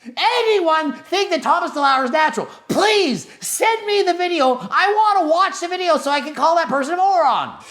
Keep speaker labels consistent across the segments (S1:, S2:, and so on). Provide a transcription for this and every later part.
S1: Anyone think that Thomas Delauer is natural? Please send me the video. I want to watch the video so I can call that person a moron.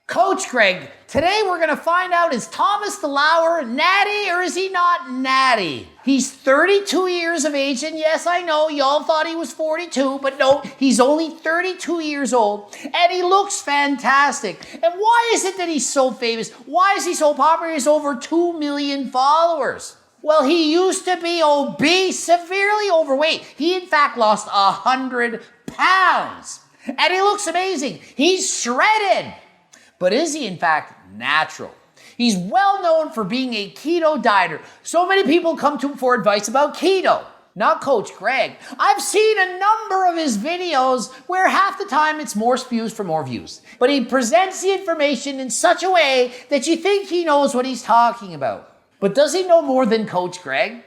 S1: Coach Greg, today we're going to find out, is Thomas Delauer natty or is he not natty? He's 32 years of age, and yes, I know y'all thought he was 42, but no, he's only 32 years old, and he looks fantastic. And why is it that he's so famous? Why is he so popular? He has over 2 million followers. Well, he used to be obese, severely overweight. He, in fact, lost 100 pounds, and he looks amazing. He's shredded. But is he in fact natural? He's well known for being a keto dieter. So many people come to him for advice about keto. Not Coach Greg. I've seen a number of his videos where half the time it's more views for more views. But he presents the information in such a way that you think he knows what he's talking about. But does he know more than Coach Greg?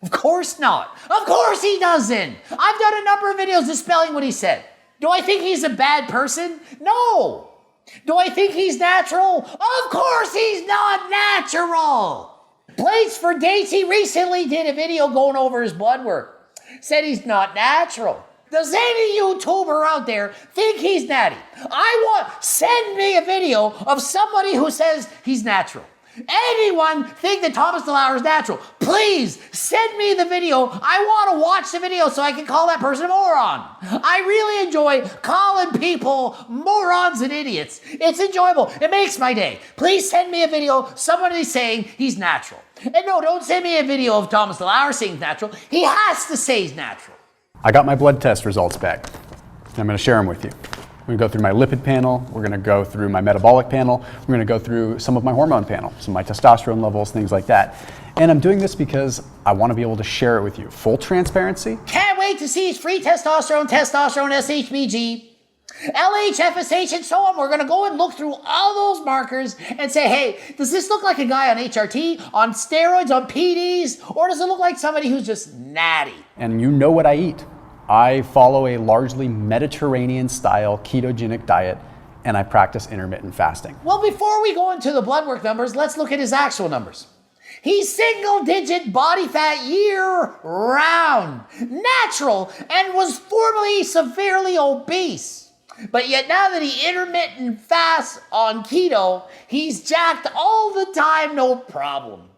S1: Of course not. Of course he doesn't. I've done a number of videos dispelling what he said. Do I think he's a bad person? No. Do I think he's natural? Of course he's not natural. Plates for Dates, he recently did a video going over his blood work. Said he's not natural. Does any YouTuber out there think he's natty? Send me a video of somebody who says he's natural. Anyone think that Thomas Delauer is natural? Please send me the video. I want to watch the video so I can call that person a moron. I really enjoy calling people morons and idiots. It's enjoyable. It makes my day. Please send me a video, somebody saying he's natural. And no, don't send me a video of Thomas Delauer saying he's natural. He has to say he's natural.
S2: I got my blood test results back. I'm going to share them with you. We're going to go through my lipid panel, we're going to go through my metabolic panel, we're going to go through some of my hormone panel, some of my testosterone levels, things like that. And I'm doing this because I want to be able to share it with you. Full transparency.
S1: Can't wait to see his free testosterone, SHBG, LH, FSH, and so on. We're going to go and look through all those markers and say, hey, does this look like a guy on HRT, on steroids, on PDs, or does it look like somebody who's just natty?
S2: And you know what I eat. I follow a largely Mediterranean-style ketogenic diet, and I practice intermittent fasting.
S1: Well, before we go into the blood work numbers, let's look at his actual numbers. He's single-digit body fat year-round, natural, and was formerly severely obese. But yet now that he intermittent fasts on keto, he's jacked all the time, no problem.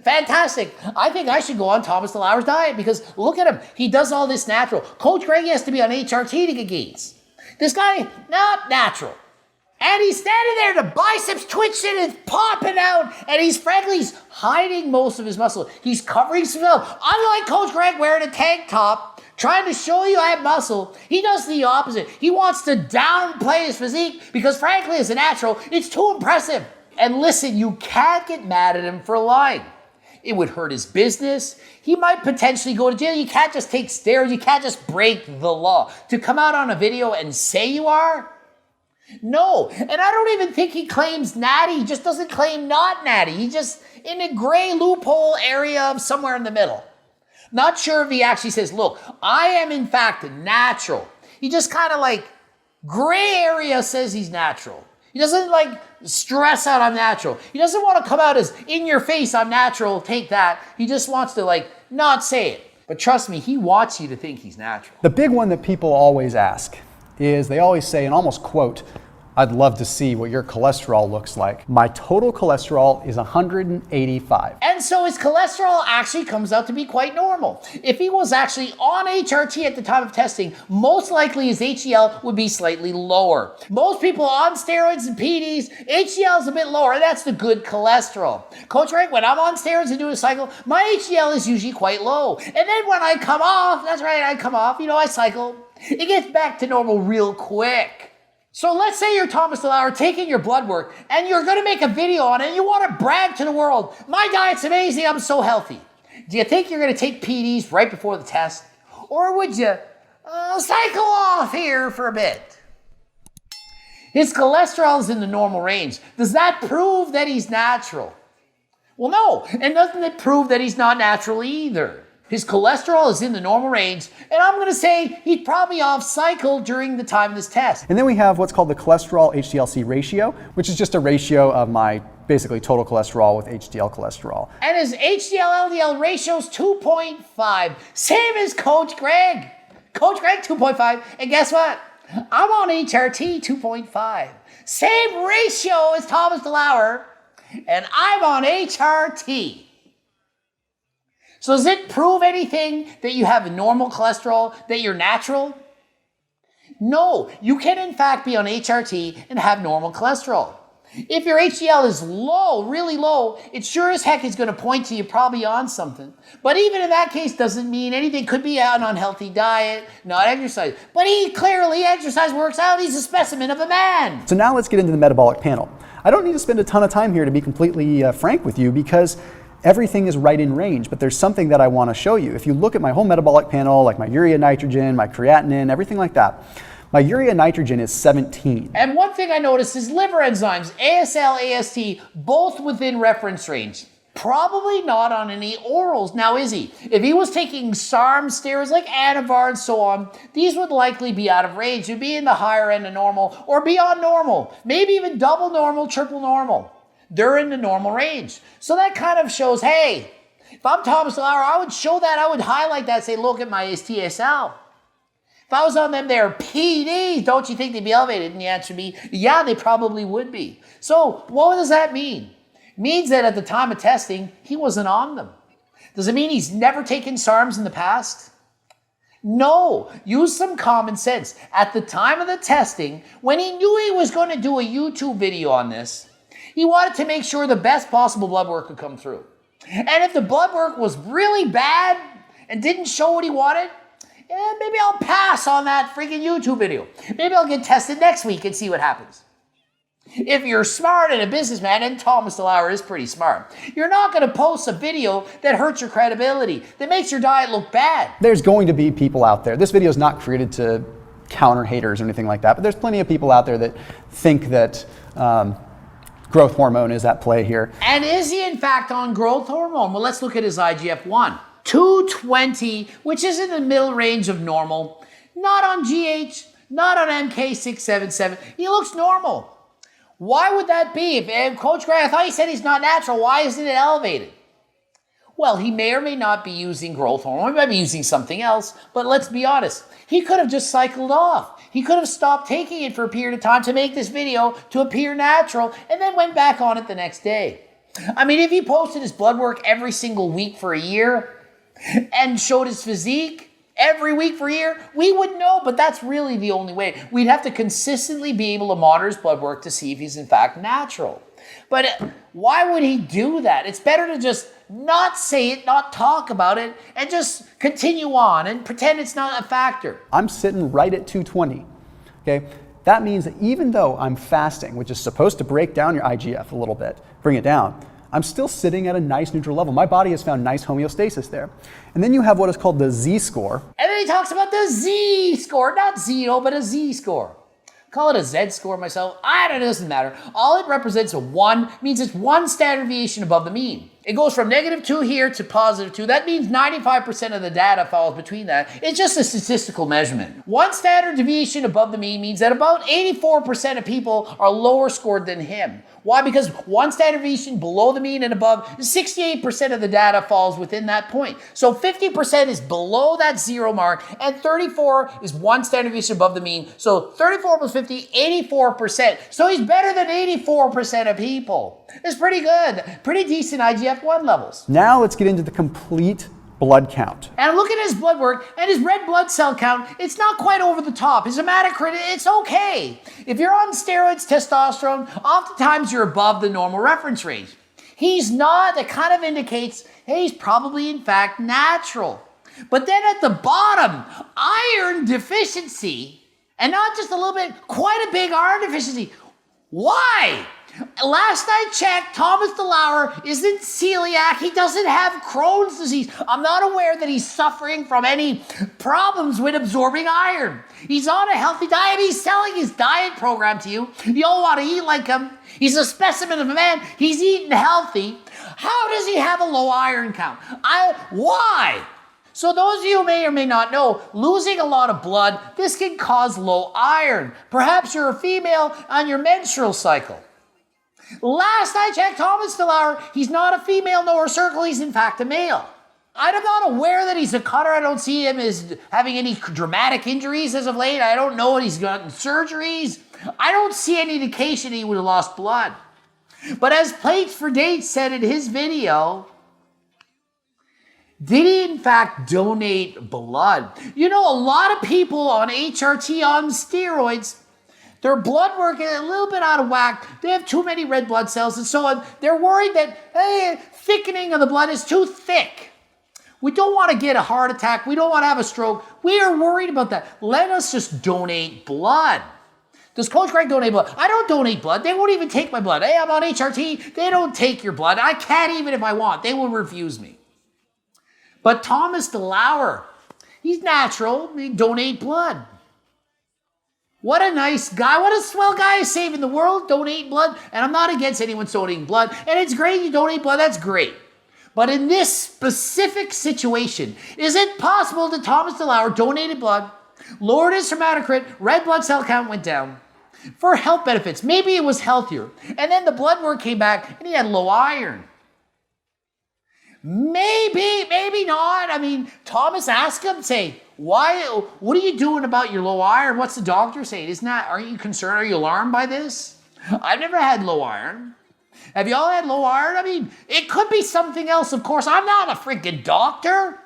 S1: Fantastic. I think I should go on Thomas Delauer's diet because look at him. He does all this natural. Coach Greg has to be on HRT to get gains. This guy, not natural. And he's standing there, the biceps twitching and popping out, and he's hiding most of his muscle. He's covering himself. Unlike Coach Greg wearing a tank top, trying to show you I have muscle, he does the opposite. He wants to downplay his physique because frankly, as a natural, it's too impressive. And listen, you can't get mad at him for lying. It would hurt his business. He might potentially go to jail. You can't just take steroids. You can't just break the law. To come out on a video and say you are? No. And I don't even think he claims natty. He just doesn't claim not natty. He's just in a gray loophole area of somewhere in the middle. Not sure if he actually says, look, I am in fact natural. He just kind of like gray area says he's natural. He doesn't like stress out I'm natural. He doesn't want to come out as in your face, I'm natural, take that. He just wants to like not say it. But trust me, he wants you to think he's natural.
S2: The big one that people always ask is they always say and almost quote, I'd love to see what your cholesterol looks like. My total cholesterol is 185.
S1: And so his cholesterol actually comes out to be quite normal. If he was actually on HRT at the time of testing, most likely his HDL would be slightly lower. Most people on steroids and PDs, HDL is a bit lower, and that's the good cholesterol. Coach Greg, when I'm on steroids and do a cycle, my HDL is usually quite low. And then when I come off, that's right, I come off, I cycle, it gets back to normal real quick. So let's say you're Thomas Delauer taking your blood work and you're going to make a video on it and you want to brag to the world, my diet's amazing, I'm so healthy. Do you think you're going to take PDs right before the test? Or would you cycle off here for a bit? His cholesterol is in the normal range. Does that prove that he's natural? Well, no. And doesn't it prove that he's not natural either? His cholesterol is in the normal range, and I'm going to say he's probably off cycle during the time of this test.
S2: And then we have what's called the cholesterol HDL-C ratio, which is just a ratio of my basically total cholesterol with HDL cholesterol.
S1: And his HDL-LDL ratio is 2.5, same as Coach Greg. Coach Greg, 2.5, and guess what? I'm on HRT, 2.5. Same ratio as Thomas Delauer, and I'm on HRT. So does it prove anything that you have normal cholesterol, that you're natural? No, you can in fact be on HRT and have normal cholesterol. If your HDL is low, really low, it sure as heck is going to point to you probably on something. But even in that case doesn't mean anything. Could be an unhealthy diet, not exercise. But he clearly exercise works out. He's a specimen of a man.
S2: So now let's get into the metabolic panel. I don't need to spend a ton of time here to be completely frank with you because everything is right in range, but there's something that I want to show you. If you look at my whole metabolic panel, like my urea nitrogen, my creatinine, everything like that, my urea nitrogen is 17.
S1: And one thing I noticed is liver enzymes, ASL, AST, both within reference range. Probably not on any orals. Now, is he? If he was taking SARM steroids like Anavar and so on, these would likely be out of range. You'd be in the higher end of normal or beyond normal, maybe even double normal, triple normal. They're in the normal range. So that kind of shows, hey, if I'm Thomas Delauer, I would show that, I would highlight that, say, look at my TSL. If I was on them, they're PDs, don't you think they'd be elevated? And the answer would be, yeah, they probably would be. So what does that mean? It means that at the time of testing, he wasn't on them. Does it mean he's never taken SARMs in the past? No, use some common sense. At the time of the testing, when he knew he was going to do a YouTube video on this, he wanted to make sure the best possible blood work could come through. And if the blood work was really bad and didn't show what he wanted, maybe I'll pass on that freaking YouTube video. Maybe I'll get tested next week and see what happens. If you're smart and a businessman, and Thomas Delauer is pretty smart, you're not going to post a video that hurts your credibility, that makes your diet look bad.
S2: There's going to be people out there. This video is not created to counter haters or anything like that, but there's plenty of people out there that think that growth hormone is at play here.
S1: And is he in fact on growth hormone? Well, let's look at his IGF-1. 220, which is in the middle range of normal. Not on GH, not on MK677. He looks normal. Why would that be? If Coach Greg, I thought he said he's not natural. Why isn't it elevated? Well, he may or may not be using growth hormone. He might be using something else. But let's be honest. He could have just cycled off. He could have stopped taking it for a period of time to make this video to appear natural and then went back on it the next day. I mean, if he posted his blood work every single week for a year and showed his physique every week for a year, we would know, but that's really the only way. We'd have to consistently be able to monitor his blood work to see if he's in fact natural. But why would he do that? It's better to just not say it, not talk about it, and just continue on and pretend it's not a factor.
S2: I'm sitting right at 220, okay? That means that even though I'm fasting, which is supposed to break down your IGF a little bit, bring it down, I'm still sitting at a nice neutral level. My body has found nice homeostasis there. And then you have what is called the Z-score.
S1: And then he talks about the Z-score, not zero, but a Z-score. Call it a Z-score myself. It doesn't matter. All it represents, a 1, means it's one standard deviation above the mean. It goes from -2 here to +2. That means 95% of the data falls between that. It's just a statistical measurement. One standard deviation above the mean means that about 84% of people are lower scored than him. Why? Because one standard deviation below the mean and above, 68% of the data falls within that point. So 50% is below that 0 mark, and 34 is one standard deviation above the mean. So 34 plus 50, 84%. So he's better than 84% of people. It's pretty good. Pretty decent IGF-1 levels.
S2: Now let's get into the complete blood count.
S1: And look at his blood work and his red blood cell count. It's not quite over the top. His hematocrit, it's okay. If you're on steroids, testosterone, oftentimes you're above the normal reference range. He's not. That kind of indicates, hey, he's probably in fact natural. But then at the bottom, iron deficiency, and not just a little bit, quite a big iron deficiency. Why? Last I checked, Thomas Delauer isn't celiac. He doesn't have Crohn's disease. I'm not aware that he's suffering from any problems with absorbing iron. He's on a healthy diet. He's selling his diet program to you. You all want to eat like him. He's a specimen of a man. He's eating healthy. How does he have a low iron count? Why? So those of you who may or may not know, losing a lot of blood, this can cause low iron. Perhaps you're a female on your menstrual cycle. Last I checked Thomas Delauer, he's not a female knower circle, he's in fact a male. I'm not aware that he's a cutter. I don't see him as having any dramatic injuries as of late. I don't know that he's gotten surgeries. I don't see any indication he would have lost blood. But as Plates for Dates said in his video, did he in fact donate blood? You know, a lot of people on HRT, on steroids, their blood work is a little bit out of whack. They have too many red blood cells and so on. They're worried that, hey, thickening of the blood is too thick. We don't want to get a heart attack. We don't want to have a stroke. We are worried about that. Let us just donate blood. Does Coach Greg donate blood? I don't donate blood. They won't even take my blood. Hey, I'm on HRT. They don't take your blood. I can't even if I want. They will refuse me. But Thomas Delauer, he's natural. They donate blood. What a nice guy. What a swell guy is saving the world. Donate blood. And I'm not against anyone donating blood. And it's great you donate blood. That's great. But in this specific situation, is it possible that Thomas Delauer donated blood, lowered his hematocrit, red blood cell count went down for health benefits? Maybe it was healthier. And then the blood work came back and he had low iron. Maybe, maybe not. I mean, Thomas asked him, say, what are you doing about your low iron? What's the doctor saying? Aren't you concerned? Are you alarmed by this? I've never had low iron. Have you all had low iron? I mean, it could be something else, of course. I'm not a freaking doctor.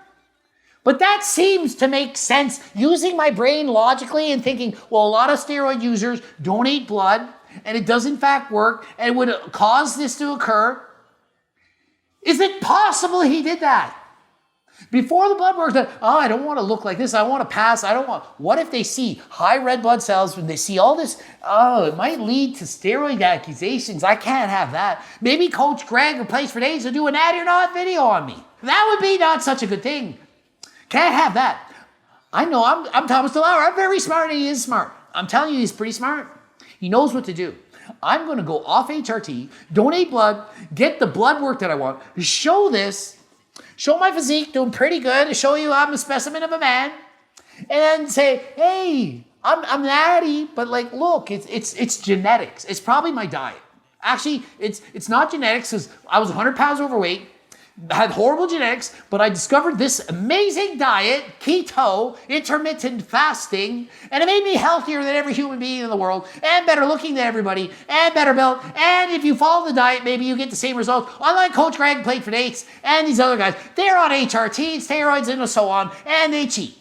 S1: But that seems to make sense, using my brain logically and thinking, well, a lot of steroid users donate blood, and it does in fact work, and it would cause this to occur. Is it possible he did that? Before the blood work, I don't want to look like this. I want to pass. What if they see high red blood cells, when they see all this? Oh, it might lead to steroid accusations. I can't have that. Maybe Coach Greg or Plates for Days will do an Natty or not video on me. That would be not such a good thing. Can't have that. I know I'm Thomas Delauer. I'm very smart, and he is smart. I'm telling you, he's pretty smart. He knows what to do. I'm going to go off HRT, donate blood, get the blood work that I want, show this, show my physique, doing pretty good, show you I'm a specimen of a man, and then say, hey, I'm Natty, but like, look, it's genetics. It's probably my diet. Actually, it's not genetics, because I was 100 pounds overweight, had horrible genetics, but I discovered this amazing diet, keto, intermittent fasting, and it made me healthier than every human being in the world, and better looking than everybody, and better built, and if you follow the diet, maybe you get the same results. Unlike Coach Greg, Plate for Dates, and these other guys, they're on HRT, steroids, and so on, and they cheat.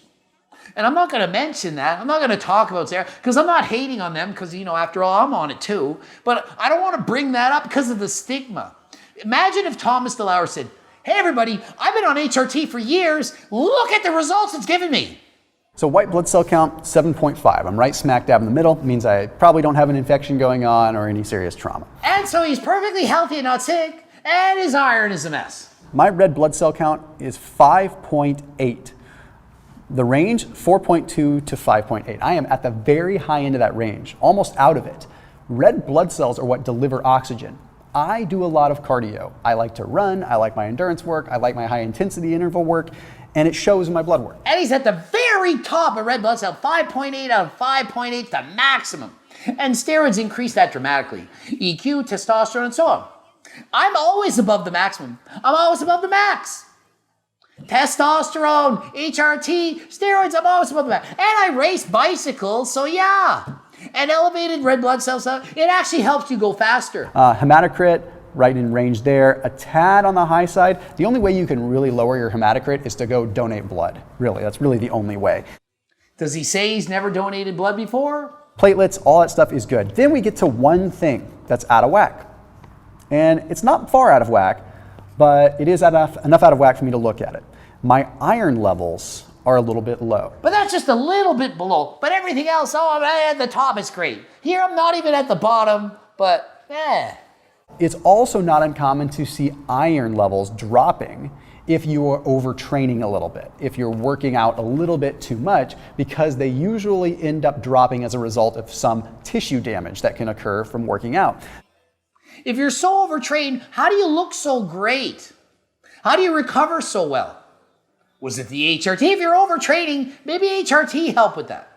S1: And I'm not going to mention that. I'm not going to talk about steroids, because I'm not hating on them, because, after all, I'm on it too, but I don't want to bring that up because of the stigma. Imagine if Thomas Delauer said, hey everybody, I've been on HRT for years. Look at the results it's given me.
S2: So white blood cell count, 7.5. I'm right smack dab in the middle. It means I probably don't have an infection going on or any serious trauma.
S1: And so he's perfectly healthy and not sick, and his iron is a mess.
S2: My red blood cell count is 5.8. The range, 4.2 to 5.8. I am at the very high end of that range, almost out of it. Red blood cells are what deliver oxygen. I do a lot of cardio. I like to run, I like my endurance work, I like my high intensity interval work, and it shows in my blood work.
S1: And he's at the very top of red blood cell, 5.8 out of 5.8, the maximum. And steroids increase that dramatically. EQ, testosterone, and so on. I'm always above the maximum. I'm always above the max. Testosterone, HRT, steroids, I'm always above the max. And I race bicycles, so yeah. And elevated red blood cells, it actually helps you go faster.
S2: Hematocrit, right in range there, a tad on the high side. The only way you can really lower your hematocrit is to go donate blood. Really, that's really the only way.
S1: Does he say he's never donated blood before?
S2: Platelets, all that stuff is good. Then we get to one thing that's out of whack. And it's not far out of whack, but it is enough out of whack for me to look at it. My iron levels are a little bit low.
S1: But that's just a little bit below. But everything else, I'm at the top is great. Here I'm not even at the bottom, but
S2: It's also not uncommon to see iron levels dropping if you are overtraining a little bit, if you're working out a little bit too much, because they usually end up dropping as a result of some tissue damage that can occur from working out.
S1: If you're so overtrained, how do you look so great? How do you recover so well? Was it the HRT? If you're overtraining, maybe HRT helped with that.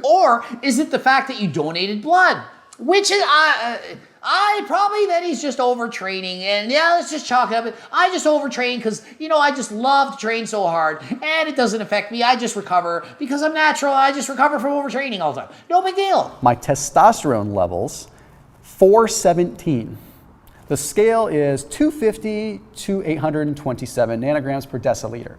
S1: Or is it the fact that you donated blood? Which is, I probably that he's just overtraining, and yeah, let's just chalk it up. I just overtrain because, I just love to train so hard, and it doesn't affect me. I just recover because I'm natural. I just recover from overtraining all the time. No big deal.
S2: My testosterone levels, 417. The scale is 250 to 827 nanograms per deciliter.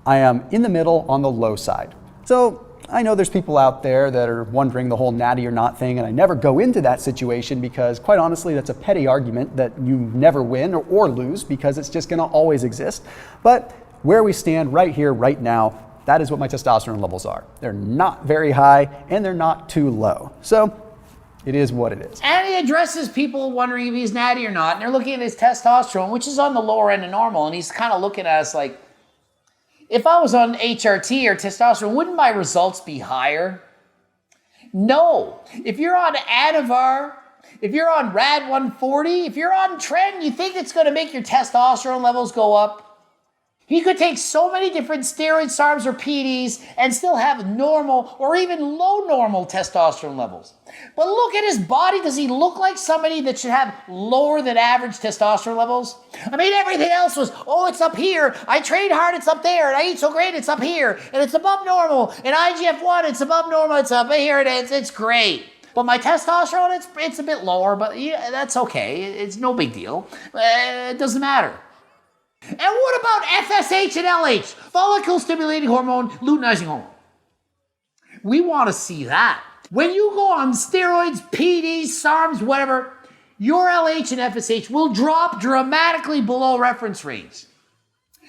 S2: I am in the middle on the low side. So I know there's people out there that are wondering the whole natty or not thing, and I never go into that situation because, quite honestly, that's a petty argument that you never win or lose because it's just gonna always exist. But where we stand right here, right now, that is what my testosterone levels are. They're not very high and they're not too low. So it is what it is.
S1: And he addresses people wondering if he's natty or not, and they're looking at his testosterone, which is on the lower end of normal, and he's kind of looking at us like, if I was on HRT or testosterone, wouldn't my results be higher? No. If you're on Anavar, if you're on Rad 140, if you're on Tren, you think it's going to make your testosterone levels go up? He could take so many different steroids, SARMs, or PDs and still have normal or even low normal testosterone levels. But look at his body. Does he look like somebody that should have lower than average testosterone levels? I mean, everything else was, oh, it's up here. I train hard, it's up there. And I eat so great, it's up here. And it's above normal. And IGF-1, it's above normal, it's up here. It's great. But my testosterone, it's a bit lower, but yeah, that's okay. It's no big deal. It doesn't matter. And what about FSH and LH? Follicle stimulating hormone, luteinizing hormone. We want to see that. When you go on steroids, PDs, SARMs, whatever, your LH and FSH will drop dramatically below reference range.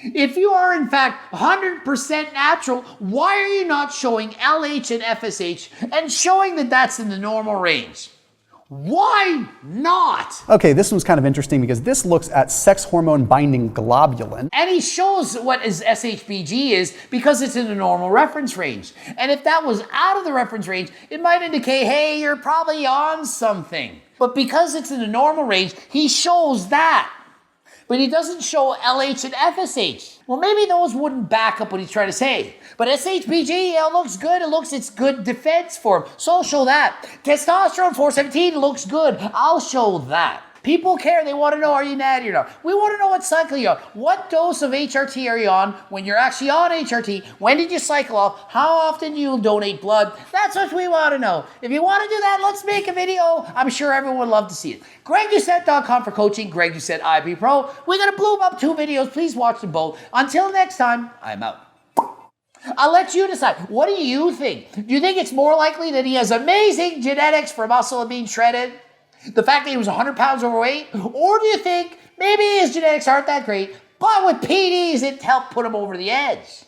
S1: If you are in fact 100% natural, why are you not showing LH and FSH and showing that that's in the normal range? Why not?
S2: Okay, this one's kind of interesting because this looks at sex hormone binding globulin.
S1: And he shows what his SHBG is because it's in the normal reference range. And if that was out of the reference range, it might indicate, hey, you're probably on something. But because it's in the normal range, he shows that. But he doesn't show LH and FSH. Well, maybe those wouldn't back up what he's trying to say. But SHBG, it looks good. It's good defense for him. So I'll show that. Testosterone 417 looks good. I'll show that. People care. They want to know, are you natty or not? We want to know what cycle you're on. What dose of HRT are you on when you're actually on HRT? When did you cycle off? How often do you donate blood? That's what we want to know. If you want to do that, let's make a video. I'm sure everyone would love to see it. GregDoucette.com for coaching. Greg Doucette IB Pro. We're going to blow up 2 videos. Please watch them both. Until next time, I'm out. I'll let you decide. What do you think? Do you think it's more likely that he has amazing genetics for muscle and being shredded? The fact that he was 100 pounds overweight? Or do you think maybe his genetics aren't that great, but with PDs it helped put him over the edge?